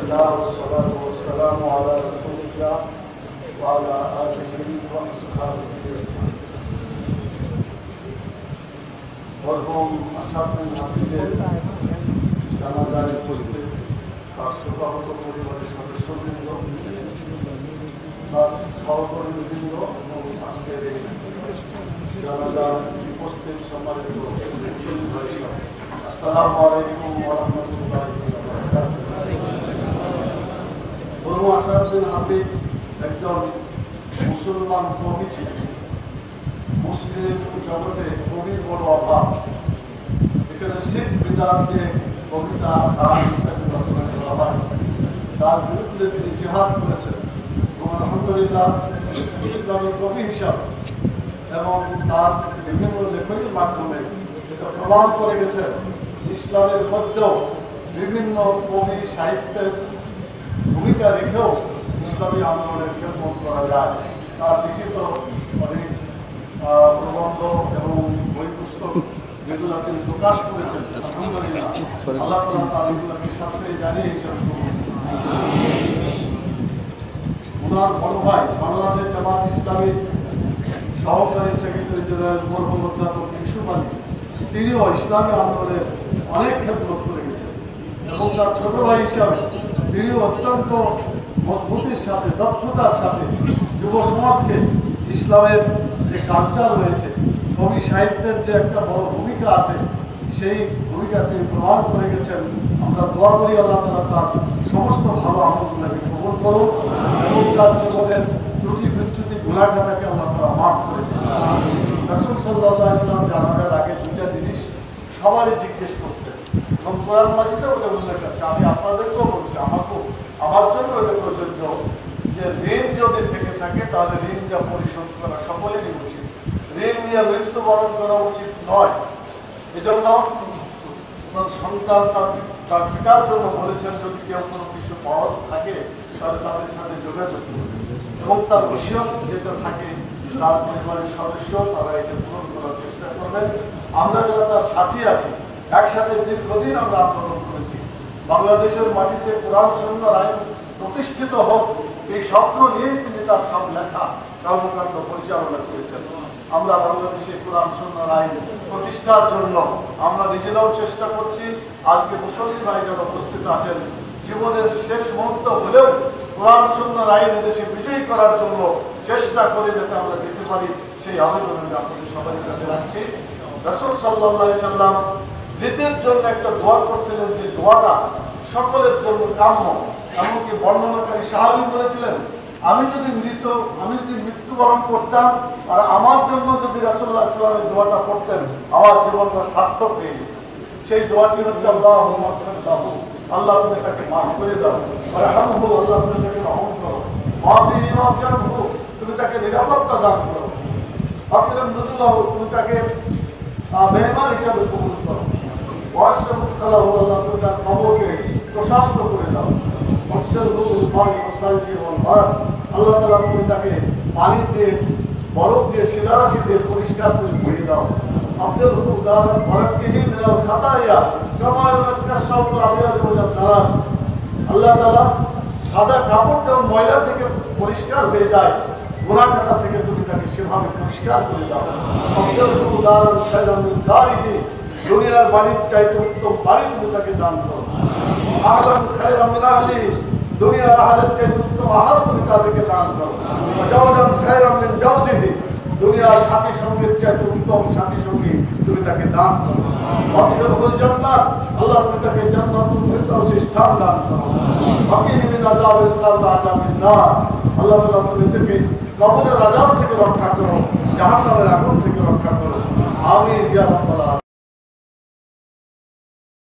لله والصلاة والسلام على رسول الله وعلى آله وأصحابه أجمعين. মরহুম আসাদুল হাফিজের জানাজার উপস্থিত তার শোকাহত পরিবারের সদস্যবৃন্দ, তার সহকর্মীবৃন্দ এবং আজকের এই জানাজার উপস্থিত সম্মানিত মুসলিম ভাইরা, আসসালামু আলাইকুম ওয়া রাহমাতুল্লাহি ওয়া বারাকাতুহু। মরহুম আসাদুল হাফিজ একজন মুসলমান কবি ছিলেন। মুসলিম জগতে কবির বড় অভাব। এখানে শিখ বিদাতে কবিতা গান ইত্যাদি রচনা করা হয়। তার বিরুদ্ধে তিনি জিহাদ করেছেন এবং আলহামদুলিল্লাহ ইসলামী কবি হিসাবে এবং তার বিভিন্ন লেখনীর মাধ্যমে এটা প্রমাণ করে গেছেন ইসলামের মধ্যেও বিভিন্ন কবি সাহিত্যের ভূমিকা রেখেও ইসলামী আন্দোলনের খেদমত করা যায়। তার লিখিত অনেক প্রবন্ধ এবং বই পুস্তক যেগুলো তিনি প্রকাশ করেছেন, আল্লাহ তাআলা তার এগুলোকে সাথে জানিয়ে ওনার বড় ভাই বাংলাদেশ জামাত ইসলামীর সহকারী সেক্রেটারি জেনারেল মরহুম অধ্যাপক ইউসুফ আলী, তিনিও ইসলামী আন্দোলনের অনেক খেদমত করে গেছেন এবং তার ছোট ভাই হিসাবে তিনিও অত্যন্ত মজবুতির সাথে দক্ষতার সাথে যুব সমাজকে ইসলামের যে কালচার রয়েছে, কবি সাহিত্যের যে একটা বড় ভূমিকা আছে, সেই ভূমিকা তিনি প্রমাণ করে গেছেন। আমরা দোয়া করি আল্লাহ তাআলা তার সমস্ত ভালো আমলগুলোকে কবুল করুন এবং তার জীবনের ত্রুটি বিচ্যুতি গুনাহটাকে আল্লাহ তাআলা মাফ করে দিন। রাসূল সাল্লাল্লাহু আলাইহি ওয়াসাল্লাম জানাজার আগে দুইটা জিনিস সবারই জিজ্ঞেস করতেন এবং কোরআন মাজিদেও ওটা উল্লেখ আছে। আমি আপনাদেরকেও বলছি, আমার জন্য এটা প্রযোজ্য যে ঋণ যদি থেকে থাকে তাহলে ঋণ যা পরিশোধ করা সকলেরই উচিত। ঋণ নিয়ে মৃত্যুবরণ করা উচিত নয়। এজন্য সন্তান তার পিতার জন্য বলেছেন যদি কেউ কোনো কিছু পাওয়া থাকে তাহলে তাদের সাথে যোগাযোগ করবে এবং তার বিষয় যেটা থাকে তার পরিবারের সদস্য তারা এটা পূরণ করার চেষ্টা করবেন। আমরা যারা তার সাথী আছি, একসাথে দীর্ঘদিন আমরা আন্দোলন করেছি, বাংলাদেশের মাটিতে কোরআন সুন্নাহর আইন প্রতিষ্ঠিত হোক এই স্বপ্ন নিয়েই তিনি তার সব লেখা কর্মকাণ্ড পরিচালনা করেছেন। আমরা বাংলাদেশে কোরআন সুন্নাহর আইন প্রতিষ্ঠার জন্য আমরা নিজেরাও চেষ্টা করছি। আজকে মুসলিম ভাই যারা উপস্থিত আছেন, জীবনের শেষ মুহূর্ত হলেও কোরআন সুন্নাহর আইন দেশে বিজয়ী করার জন্য চেষ্টা করে যাতে আমরা যেতে পারি, সেই আবেদন আমি আপনাদের সবার কাছে রাখছি। রাসূল সাল্লাল্লাহু আলাইহি সাল্লাম মৃতের জন্য একটা দোয়া করছিলেন, যে দোয়াটা সকলের জন্য কাম্য। এমনকি বর্ণনাকারী সাহাবী বলেছিলেন, আমি যদি মৃত্যুবরণ করতাম আর আমার জন্য যদি রাসূলুল্লাহ সাল্লাল্লাহু আলাইহি ওয়াসাল্লাম দোয়াটা করতেন, আমার জীবনটা সার্থক হয়ে যেত। সেই দোয়াটি হচ্ছে আল্লাহুম্মা ইগফিরলাহু, আল্লাহ তুমি তাকে মাফ করে দাও, ওয়ারহামহু, আল্লাহ তুমি তাকে রহম করো, ওয়াফিহি ওয়াফিহু, তুমি তাকে নিরাপত্তা দান করো, আকরাম নুজুলাহু, তুমি তাকে মেহমান হিসাবে কবুল করো, ওয়াসসামু খালাহু, আল্লাহ তুমি তার কবরকে প্রশস্ত করে দাও, আল্লাহ তাআলা তুমি তাকে পানি দিয়ে, বরফ দিয়ে, শিলারাশি দিয়ে পরিষ্কার করে ধুয়ে দাও। আব্দুল হুদার ফারাকিহি মিনাল খাতায়া কামা ইয়াকাশাউল আবিয়াদ ওয়াল তারাস, আল্লাহ তাআলা সাদা কাপড় যেমন ময়লা থেকে পরিষ্কার হয়ে যায়, গুনাহ খাতা থেকে তুমি তাকে সেভাবে পরিষ্কার করে দাও। আব্দুল হুদার খায়রুল দারিহি, দুনিয়ার বাড়ির চাইতে উত্তম বাড়ি তুমি তাকে দান করো। আহলান খায়রাম মিন আহলি, দুনিয়ার আহলের চাইতে উত্তম আহার তুমি তাদেরকে দান করো। ওয়াজাওজান খায়রাম মিন জাওজিহি, দুনিয়ার সাথী সঙ্গীর চাইতে উত্তম সাথী সঙ্গী তুমি তাকে দান করো। ওয়াদখিলহুল জান্নাত, আল্লাহ তুমি তাকে জান্নাতুল ফিরদাউসে স্থান দান করো। ওয়াকিহি মিন আযাবিল কবর আযাবিন নার, আল্লাহ তাআলা তোমাদেরকে কবরের আযাব থেকে রক্ষা করো, জাহান্নামের আগুন থেকে রক্ষা করো। আমিন ইয়া রাব্বাল আলামিন।